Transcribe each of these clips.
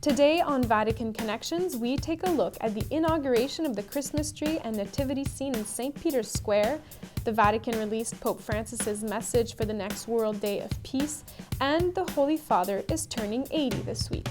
Today on Vatican Connections, we take a look at the inauguration of the Christmas tree and nativity scene in St. Peter's Square. The Vatican released Pope Francis's message for the next World Day of Peace, and the Holy Father is turning 80 this week.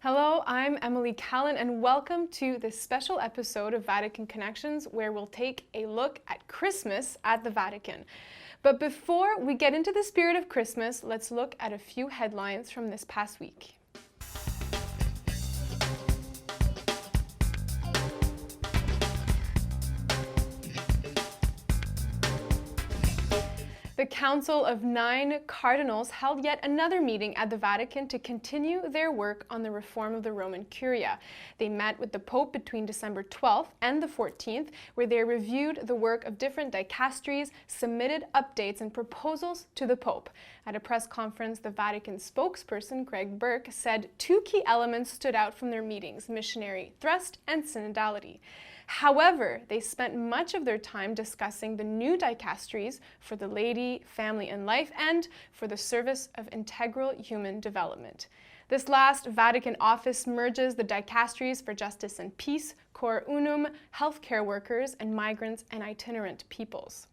Hello, I'm Emily Callan, and welcome to this special episode of Vatican Connections, where we'll take a look at Christmas at the Vatican. But before we get into the spirit of Christmas, let's look at a few headlines from this past week. The Council of 9 Cardinals held yet another meeting at the Vatican to continue their work on the reform of the Roman Curia. They met with the Pope between December 12th and the 14th, where they reviewed the work of different dicasteries, submitted updates and proposals to the Pope. At a press conference, the Vatican spokesperson, Greg Burke, said 2 key elements stood out from their meetings: missionary thrust and synodality. However, they spent much of their time discussing the new dicasteries for the laity, family and life, and for the service of integral human development. This last Vatican office merges the dicasteries for justice and peace, cor unum, healthcare workers, and migrants and itinerant peoples.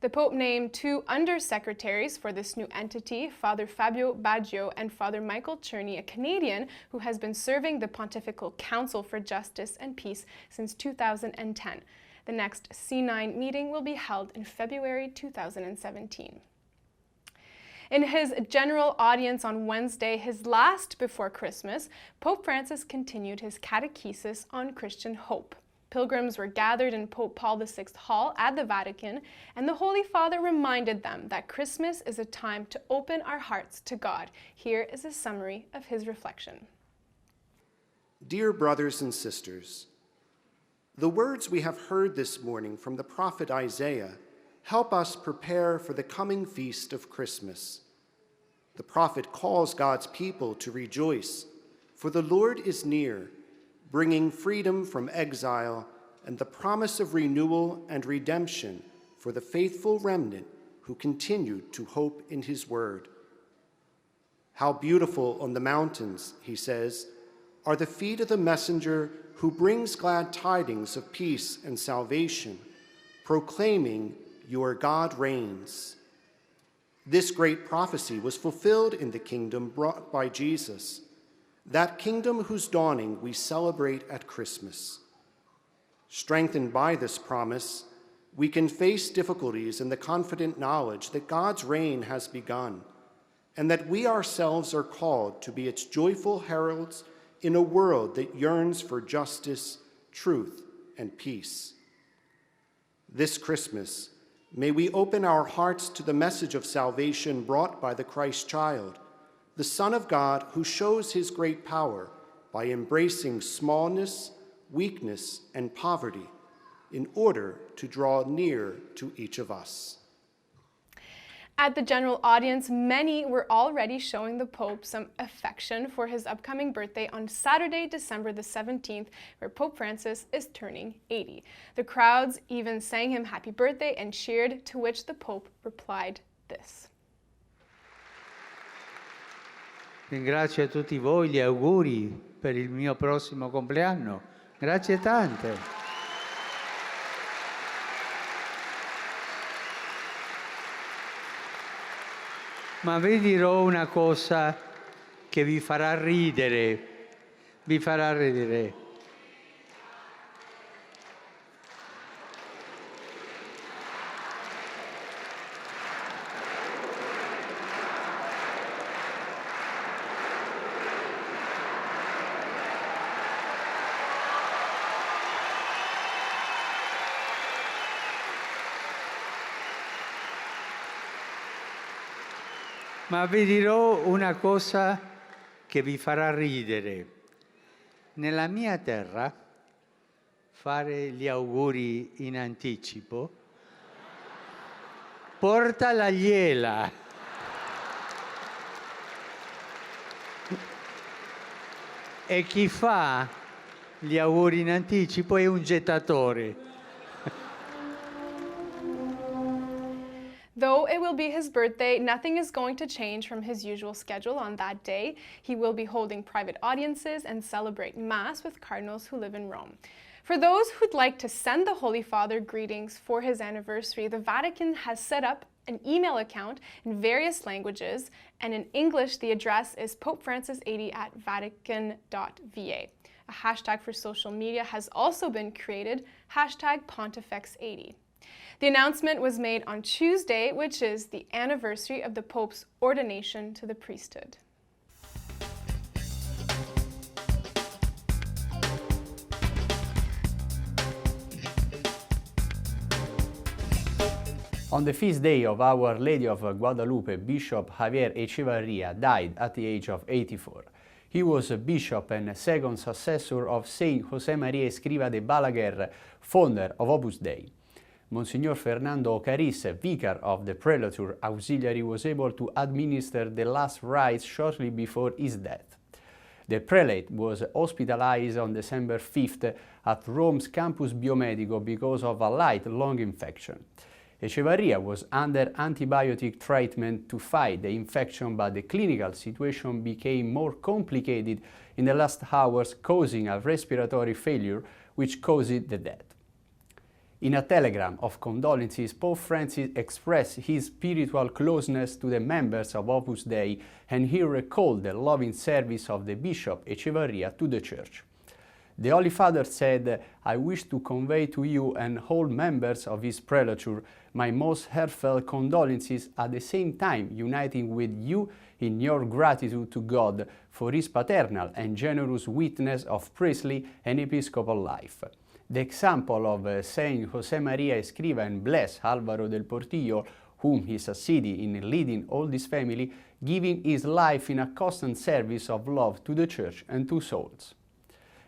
The Pope named 2 undersecretaries for this new entity, Father Fabio Baggio and Father Michael Czerny, a Canadian who has been serving the Pontifical Council for Justice and Peace since 2010. The next C9 meeting will be held in February 2017. In his general audience on Wednesday, his last before Christmas, Pope Francis continued his catechesis on Christian hope. Pilgrims were gathered in Pope Paul VI Hall at the Vatican, and the Holy Father reminded them that Christmas is a time to open our hearts to God. Here is a summary of his reflection. Dear brothers and sisters, the words we have heard this morning from the prophet Isaiah help us prepare for the coming feast of Christmas. The prophet calls God's people to rejoice, for the Lord is near, bringing freedom from exile and the promise of renewal and redemption for the faithful remnant who continued to hope in his word. How beautiful on the mountains, he says, are the feet of the messenger who brings glad tidings of peace and salvation, proclaiming, "Your God reigns." This great prophecy was fulfilled in the kingdom brought by Jesus, that kingdom whose dawning we celebrate at Christmas. Strengthened by this promise, we can face difficulties in the confident knowledge that God's reign has begun, and that we ourselves are called to be its joyful heralds in a world that yearns for justice, truth, and peace. This Christmas, may we open our hearts to the message of salvation brought by the Christ child, the Son of God, who shows his great power by embracing smallness, weakness, and poverty in order to draw near to each of us. At the general audience, many were already showing the Pope some affection for his upcoming birthday on Saturday, December the 17th, where Pope Francis is turning 80. The crowds even sang him happy birthday and cheered, to which the Pope replied this. Ringrazio a tutti voi gli auguri per il mio prossimo compleanno. Grazie tante. Ma vi dirò una cosa che vi farà ridere. Vi farà ridere. Ma vi dirò una cosa che vi farà ridere. Nella mia terra, fare gli auguri in anticipo porta la gliela. E chi fa gli auguri in anticipo è un gettatore. Though it will be his birthday, nothing is going to change from his usual schedule on that day. He will be holding private audiences and celebrate Mass with cardinals who live in Rome. For those who'd like to send the Holy Father greetings for his anniversary, the Vatican has set up an email account in various languages, and in English the address is popefrancis80@vatican.va. A hashtag for social media has also been created, #Pontifex80. The announcement was made on Tuesday, which is the anniversary of the Pope's ordination to the priesthood. On the feast day of Our Lady of Guadalupe, Bishop Javier Echevarria died at the age of 84. He was a bishop and second successor of Saint José María Escrivá de Balaguer, founder of Opus Dei. Monsignor Fernando Caris, vicar of the Prelature Auxiliary, was able to administer the last rites shortly before his death. The prelate was hospitalized on December 5th at Rome's Campus Biomedico because of a light lung infection. Echevarria was under antibiotic treatment to fight the infection, but the clinical situation became more complicated in the last hours, causing a respiratory failure which caused the death. In a telegram of condolences, Pope Francis expressed his spiritual closeness to the members of Opus Dei, and he recalled the loving service of the Bishop Echevarria to the Church. The Holy Father said, "I wish to convey to you and all members of his prelature my most heartfelt condolences, at the same time uniting with you in your gratitude to God for his paternal and generous witness of priestly and episcopal life. The example of Saint José María Escrivá and Blessed Álvaro del Portillo, whom he succeeded in leading all this family, giving his life in a constant service of love to the Church and to souls."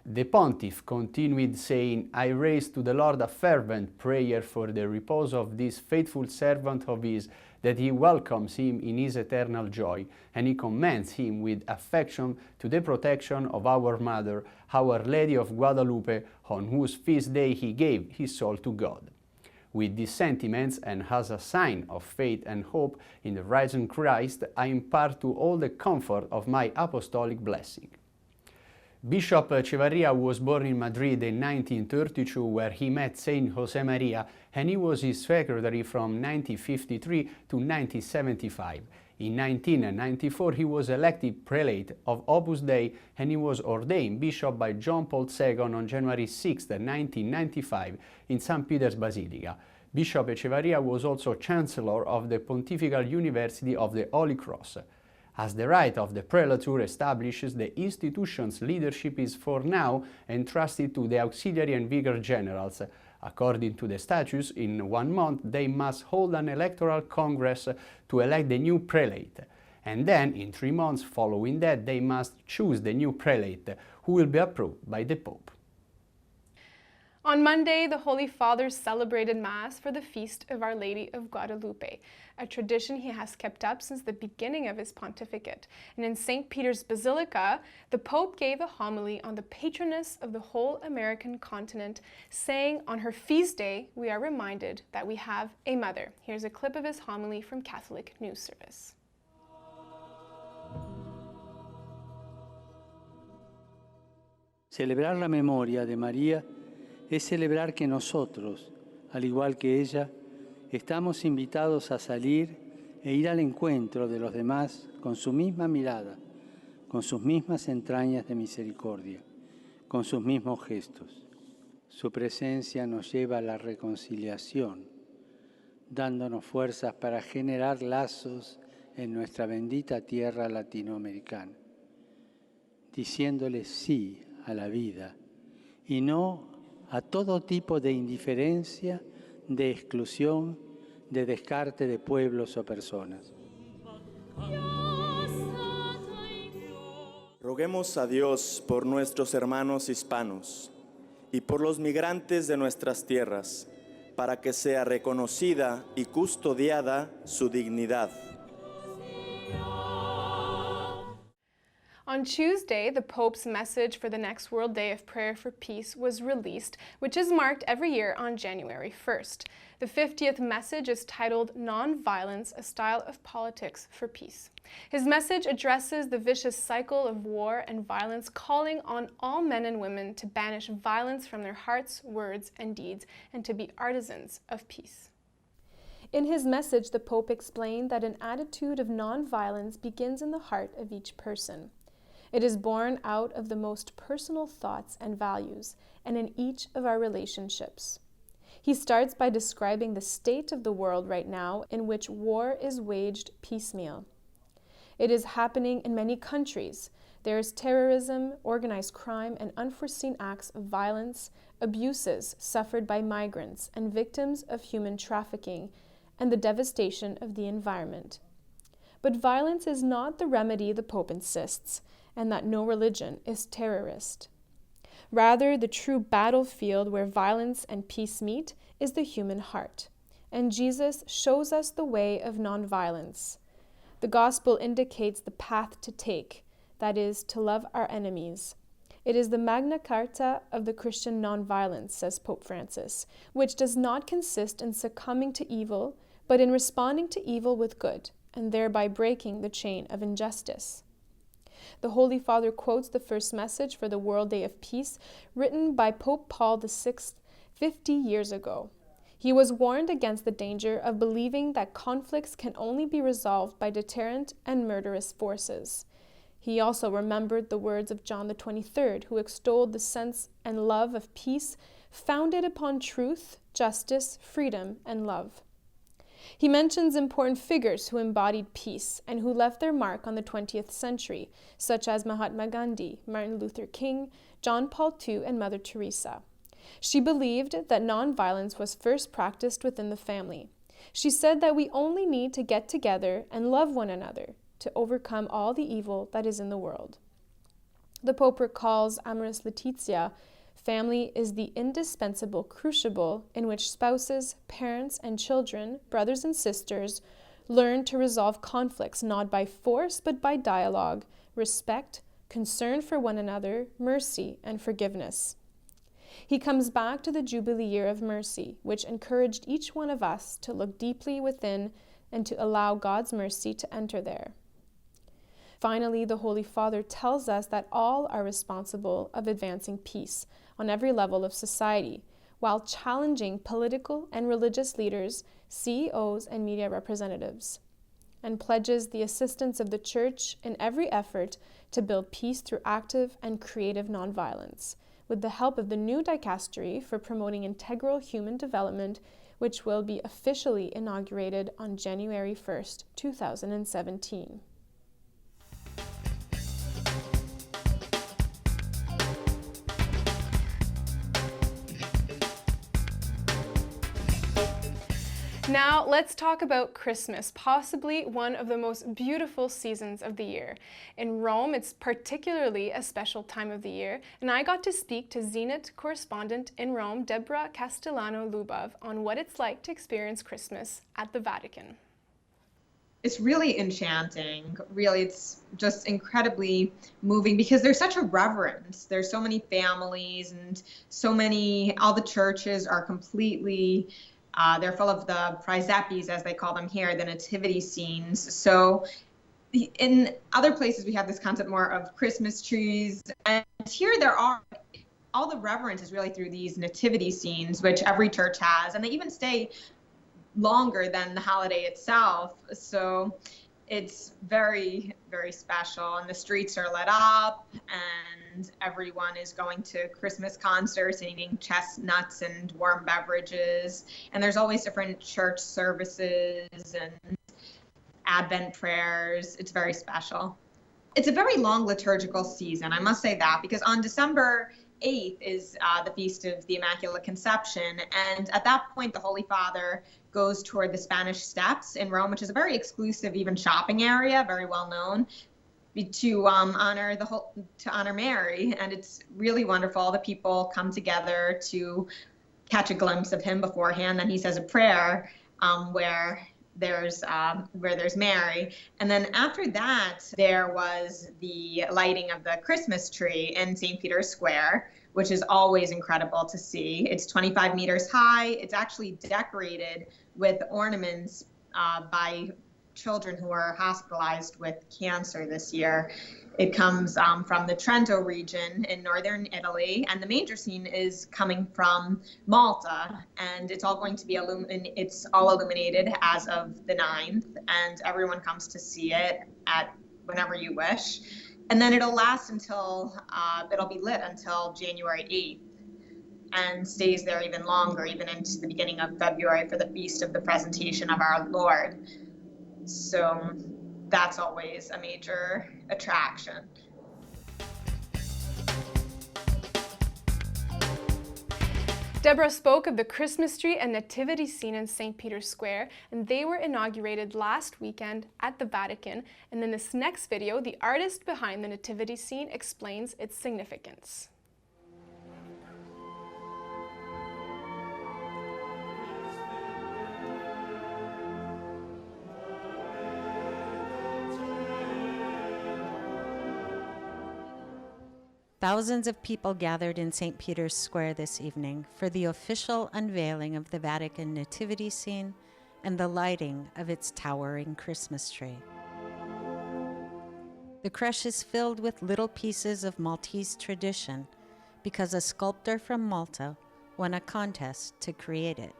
The pontiff continued saying, "I raise to the Lord a fervent prayer for the repose of this faithful servant of his, that he welcomes him in his eternal joy, and he commends him with affection to the protection of our Mother, Our Lady of Guadalupe, on whose feast day he gave his soul to God." With these sentiments, and as a sign of faith and hope in the risen Christ, I impart to all the comfort of my apostolic blessing. Bishop Echevarria was born in Madrid in 1932, where he met Saint José María, and he was his secretary from 1953 to 1975. In 1994, he was elected prelate of Opus Dei, and he was ordained bishop by John Paul II on January 6, 1995, in St. Peter's Basilica. Bishop Echevarria was also Chancellor of the Pontifical University of the Holy Cross. As the right of the prelature establishes, the institution's leadership is for now entrusted to the auxiliary and vicar generals. According to the statutes, in 1 month they must hold an electoral congress to elect the new prelate. And then, in 3 months following that, they must choose the new prelate, who will be approved by the Pope. On Monday, the Holy Father celebrated Mass for the feast of Our Lady of Guadalupe, a tradition he has kept up since the beginning of his pontificate. And in St. Peter's Basilica, the Pope gave a homily on the patroness of the whole American continent, saying, "On her feast day, we are reminded that we have a mother." Here's a clip of his homily from Catholic News Service. Celebrar la memoria de María es celebrar que nosotros, al igual que ella, estamos invitados a salir e ir al encuentro de los demás con su misma mirada, con sus mismas entrañas de misericordia, con sus mismos gestos. Su presencia nos lleva a la reconciliación, dándonos fuerzas para generar lazos en nuestra bendita tierra latinoamericana, diciéndole sí a la vida y no a todo tipo de indiferencia, de exclusión, de descarte de pueblos o personas. Roguemos a Dios por nuestros hermanos hispanos y por los migrantes de nuestras tierras, para que sea reconocida y custodiada su dignidad. On Tuesday, the Pope's message for the next World Day of Prayer for Peace was released, which is marked every year on January 1st. The 50th message is titled "Non-Violence, a Style of Politics for Peace." His message addresses the vicious cycle of war and violence, calling on all men and women to banish violence from their hearts, words, and deeds, and to be artisans of peace. In his message, the Pope explained that an attitude of non-violence begins in the heart of each person. It is born out of the most personal thoughts and values, and in each of our relationships. He starts by describing the state of the world right now, in which war is waged piecemeal. It is happening in many countries. There is terrorism, organized crime, and unforeseen acts of violence, abuses suffered by migrants and victims of human trafficking, and the devastation of the environment. But violence is not the remedy, the Pope insists, and that no religion is terrorist. Rather, the true battlefield where violence and peace meet is the human heart, and Jesus shows us the way of nonviolence. The gospel indicates the path to take, that is, to love our enemies. It is the Magna Carta of the Christian nonviolence, says Pope Francis, which does not consist in succumbing to evil, but in responding to evil with good, and thereby breaking the chain of injustice. The Holy Father quotes the first message for the World Day of Peace, written by Pope Paul VI 50 years ago. He was warned against the danger of believing that conflicts can only be resolved by deterrent and murderous forces. He also remembered the words of John XXIII, who extolled the sense and love of peace founded upon truth, justice, freedom, and love. He mentions important figures who embodied peace and who left their mark on the 20th century, such as Mahatma Gandhi, Martin Luther King, John Paul II, and Mother Teresa. She believed that nonviolence was first practiced within the family. She said that we only need to get together and love one another to overcome all the evil that is in the world. The Pope recalls Amoris Laetitia, family is the indispensable crucible in which spouses, parents, and children, brothers and sisters, learn to resolve conflicts not by force but by dialogue, respect, concern for one another, mercy, and forgiveness. He comes back to the Jubilee Year of Mercy, which encouraged each one of us to look deeply within and to allow God's mercy to enter there. Finally, the Holy Father tells us that all are responsible of advancing peace on every level of society, while challenging political and religious leaders, CEOs, and media representatives, and pledges the assistance of the Church in every effort to build peace through active and creative nonviolence, with the help of the new dicastery for promoting integral human development, which will be officially inaugurated on January 1st, 2017. Now, let's talk about Christmas, possibly one of the most beautiful seasons of the year. In Rome, it's particularly a special time of the year, and I got to speak to Zenit correspondent in Rome, Deborah Castellano Lubov, on what it's like to experience Christmas at the Vatican. It's really enchanting. Really, it's just incredibly moving because there's such a reverence. There's so many families and all the churches are completely they're full of the presepes, as they call them here, the nativity scenes. So in other places, we have this concept more of Christmas trees. And here all the reverence is really through these nativity scenes, which every church has. And they even stay longer than the holiday itself. So it's very, very special. And the streets are lit up and everyone is going to Christmas concerts and eating chestnuts and warm beverages. And there's always different church services and Advent prayers. It's very special. It's a very long liturgical season, I must say that, because on December 8th is the Feast of the Immaculate Conception. And at that point, the Holy Father goes toward the Spanish Steps in Rome, which is a very exclusive, even shopping area, very well known, to honor Mary. And it's really wonderful. All the people come together to catch a glimpse of him beforehand. Then he says a prayer where there's where there's Mary. And then after that, there was the lighting of the Christmas tree in St. Peter's Square, which is always incredible to see. It's 25 meters high. It's actually decorated with ornaments by children who are hospitalized with cancer this year. It comes from the Trento region in northern Italy, and the manger scene is coming from Malta, and it's all going to be illuminated as of the 9th, and everyone comes to see it at whenever you wish. And then it'll last until, it'll be lit until January 8th and stays there even longer, even into the beginning of February for the Feast of the Presentation of our Lord. So that's always a major attraction. Deborah spoke of the Christmas tree and nativity scene in St. Peter's Square, and they were inaugurated last weekend at the Vatican. And in this next video, the artist behind the nativity scene explains its significance. Thousands of people gathered in St. Peter's Square this evening for the official unveiling of the Vatican nativity scene and the lighting of its towering Christmas tree. The crèche is filled with little pieces of Maltese tradition because a sculptor from Malta won a contest to create it.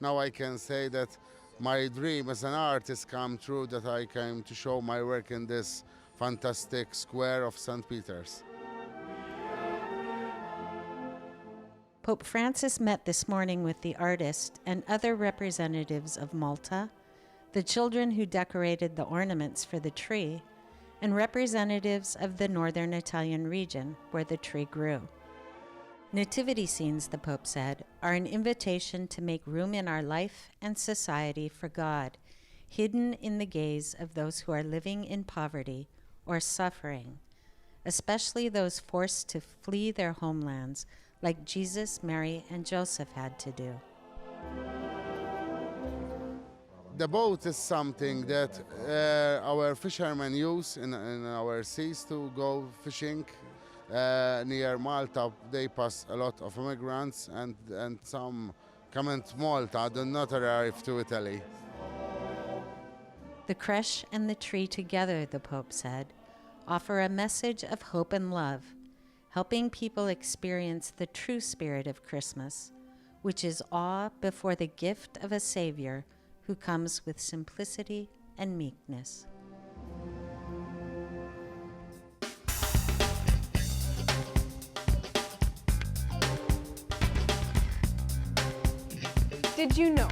Now I can say that my dream as an artist come true, that I came to show my work in this fantastic square of St. Peter's. Pope Francis met this morning with the artist and other representatives of Malta, the children who decorated the ornaments for the tree, and representatives of the northern Italian region where the tree grew. Nativity scenes, the Pope said, are an invitation to make room in our life and society for God, hidden in the gaze of those who are living in poverty or suffering, especially those forced to flee their homelands, like Jesus, Mary, and Joseph had to do. The boat is something that our fishermen use in our seas to go fishing. Near Malta, they pass a lot of immigrants, and some come to Malta, do not arrive to Italy. The crèche and the tree together, the Pope said, offer a message of hope and love, helping people experience the true spirit of Christmas, which is awe before the gift of a Savior who comes with simplicity and meekness. Did you know?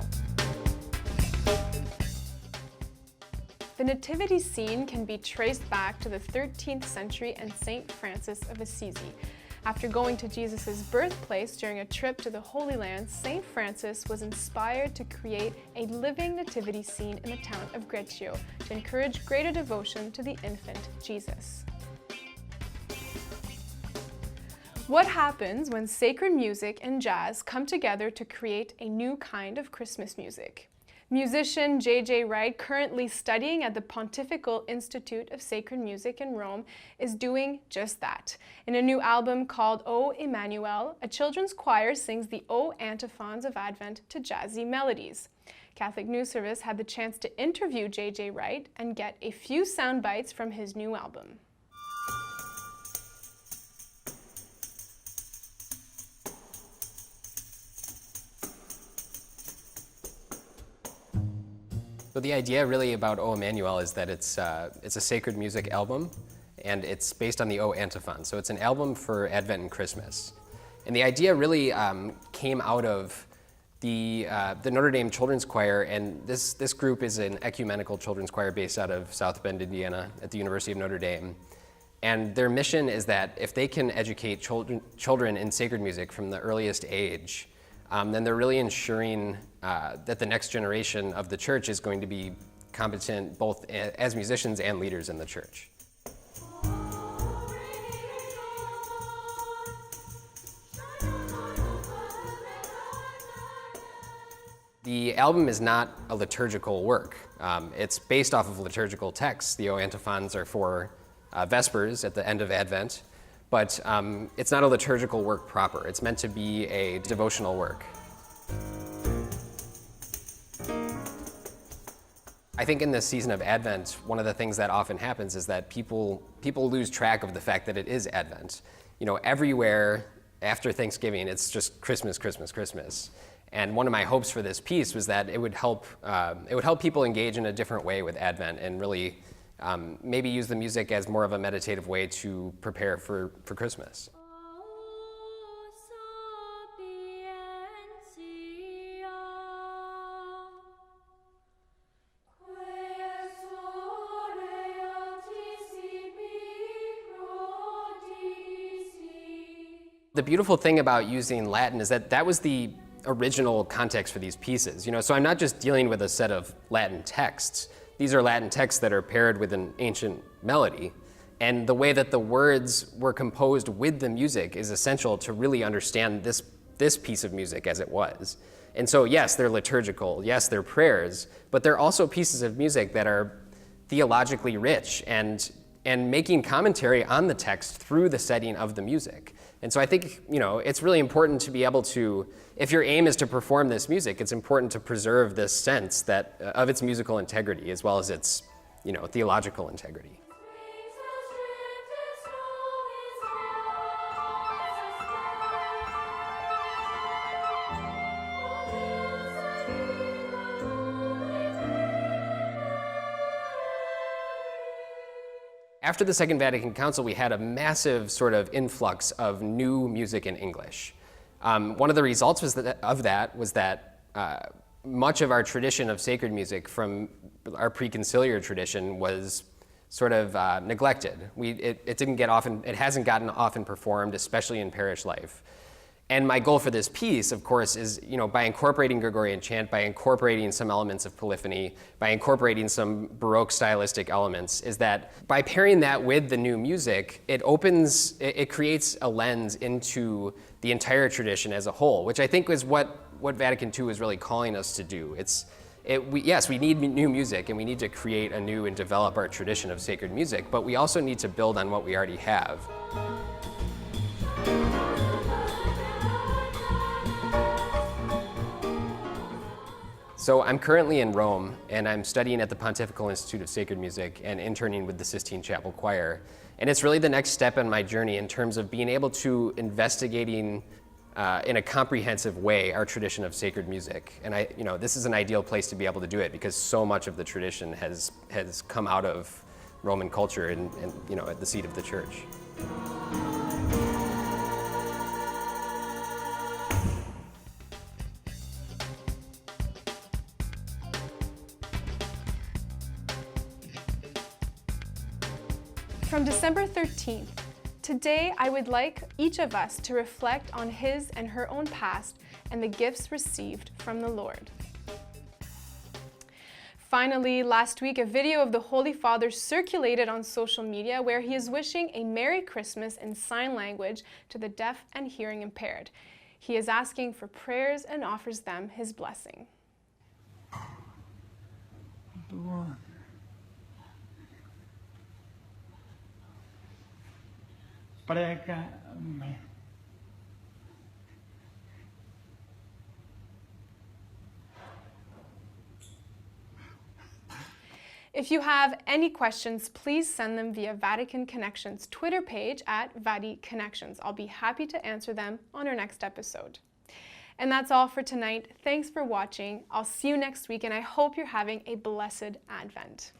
The nativity scene can be traced back to the 13th century and St. Francis of Assisi. After going to Jesus' birthplace during a trip to the Holy Land, St. Francis was inspired to create a living nativity scene in the town of Greccio to encourage greater devotion to the infant Jesus. What happens when sacred music and jazz come together to create a new kind of Christmas music? Musician J.J. Wright, currently studying at the Pontifical Institute of Sacred Music in Rome, is doing just that. In a new album called O Emmanuel, a children's choir sings the O antiphons of Advent to jazzy melodies. Catholic News Service had the chance to interview J.J. Wright and get a few sound bites from his new album. So the idea really about O Emmanuel is that it's a sacred music album, and it's based on the O antiphon. So it's an album for Advent and Christmas. And the idea really came out of the Notre Dame Children's Choir, and this group is an ecumenical children's choir based out of South Bend, Indiana, at the University of Notre Dame. And their mission is that if they can educate children in sacred music from the earliest age, then they're really ensuring that the next generation of the church is going to be competent both as musicians and leaders in the church. The album is not a liturgical work. It's based off of liturgical texts. The O antiphons are for Vespers at the end of Advent, but it's not a liturgical work proper. It's meant to be a devotional work. I think in this season of Advent, one of the things that often happens is that people lose track of the fact that it is Advent. You know, everywhere after Thanksgiving, it's just Christmas, Christmas, Christmas. And one of my hopes for this piece was that it would help people engage in a different way with Advent and really maybe use the music as more of a meditative way to prepare for Christmas. The beautiful thing about using Latin is that that was the original context for these pieces. You know, so I'm not just dealing with a set of Latin texts. These are Latin texts that are paired with an ancient melody. And the way that the words were composed with the music is essential to really understand this piece of music as it was. And so yes, they're liturgical, yes, they're prayers, but they're also pieces of music that are theologically rich and making commentary on the text through the setting of the music. And so I think, you know, it's really important to be able to, if your aim is to perform this music, it's important to preserve this sense that of its musical integrity as well as its, you know, theological integrity. After the Second Vatican Council, we had a massive sort of influx of new music in English. One of the results was that much of our tradition of sacred music from our pre-conciliar tradition was sort of neglected. It hasn't gotten often performed, especially in parish life. And my goal for this piece, of course, is, you know, by incorporating Gregorian chant, by incorporating some elements of polyphony, by incorporating some Baroque stylistic elements, is that by pairing that with the new music, it creates a lens into the entire tradition as a whole, which I think is what Vatican II is really calling us to do. Yes, we need new music and we need to create a new and develop our tradition of sacred music, but we also need to build on what we already have. So I'm currently in Rome, and I'm studying at the Pontifical Institute of Sacred Music and interning with the Sistine Chapel Choir. And it's really the next step in my journey in terms of being able to investigating in a comprehensive way our tradition of sacred music. And this is an ideal place to be able to do it because so much of the tradition has come out of Roman culture and at the seat of the church. From December 13th, today I would like each of us to reflect on his and her own past and the gifts received from the Lord. Finally, last week, a video of the Holy Father circulated on social media where he is wishing a Merry Christmas in sign language to the deaf and hearing impaired. He is asking for prayers and offers them his blessing. Prega-me. If you have any questions, please send them via Vatican Connections Twitter page at Vatican Connections. I'll be happy to answer them on our next episode. And that's all for tonight. Thanks for watching. I'll see you next week, and I hope you're having a blessed Advent.